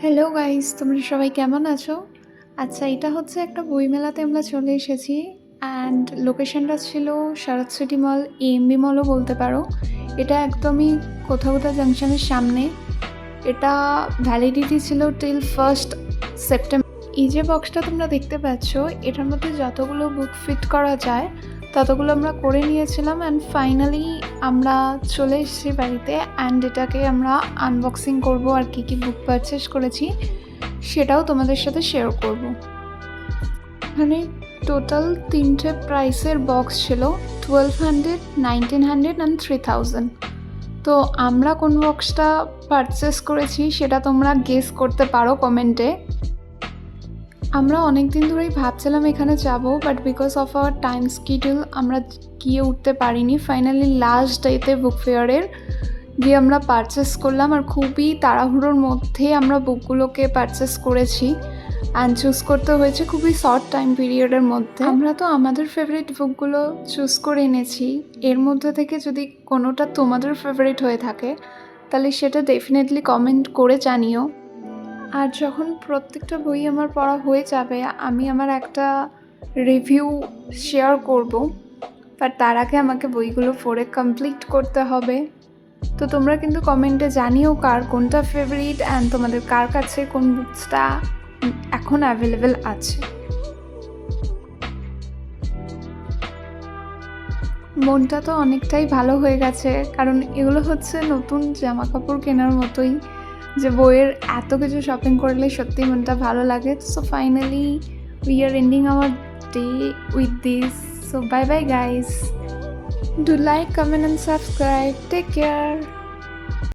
Hello guys, তোমরা সবাই কেমন আছো? আচ্ছা, এটা হচ্ছে একটা বইমেলাতে আমরা চলে এসেছি অ্যান্ড লোকেশনটা ছিল শরৎ সিটি মল, এএমবি মলও বলতে পারো। এটা একদমই কোথাও জাংশনের সামনে। এটা ভ্যালিডিটি ছিল টিল 1st সেপ্টেম্বর। এই যে বক্সটা তোমরা দেখতে পাচ্ছ, এটার মধ্যে যতগুলো বুক ফিট করা যায় ততগুলো আমরা করে নিয়েছিলাম অ্যান্ড ফাইনালি আমরা চলে এসেছি বাড়িতে অ্যান্ড এটাকে আমরা আনবক্সিং করব আর কী বুক পারচেস করেছি সেটাও তোমাদের সাথে শেয়ার করব। এখানে টোটাল 3টে প্রাইসের বক্স ছিল, 1200, 1900 অ্যান্ড 3000। তো আমরা কোন বক্সটা পারচেস করেছি সেটা তোমরা গেস করতে পারো কমেন্টে। আমরা অনেক দিন ধরেই ভাবছিলাম এখানে যাব, but because of our time schedule আমরা গিয়ে উঠতে পারিনি। ফাইনালি লাস্ট ডেতে বুক ফেয়ারের গিয়ে আমরা পারচেস করলাম আর খুবই তাড়াহুড়োর মধ্যে আমরা বুকগুলোকে পারচেস করেছি অ্যান্ড চুজ করতে হয়েছে খুবই শর্ট টাইম পিরিয়ডের মধ্যে। আমরা তো আমাদের ফেভারিট বুকগুলো চুজ করে এনেছি, এর মধ্যে থেকে যদি কোনোটা তোমাদের ফেভারিট হয়ে থাকে তাহলে সেটা ডেফিনেটলি কমেন্ট করে জানিও। আর যখন প্রত্যেকটা বই আমার পড়া হয়ে যাবে আমি আমার একটা রিভিউ শেয়ার করব, বাট তার আগে আমাকে বইগুলো পড়ে কমপ্লিট করতে হবে। তো তোমরা কিন্তু কমেন্টে জানিও কার কোনটা ফেভারিট অ্যান্ড তোমাদের কার কাছে কোন বুকসটা এখন অ্যাভেলেবেল আছে। মনটা তো অনেকটাই ভালো হয়ে গেছে, কারণ এগুলো হচ্ছে নতুন জামা কাপড় কেনার মতোই, যে বইয়ের এত কিছু শপিং করলে সত্যি মনটা ভালো লাগে। So finally we are ending our day with this. So bye bye guys, do like, comment and subscribe, take care.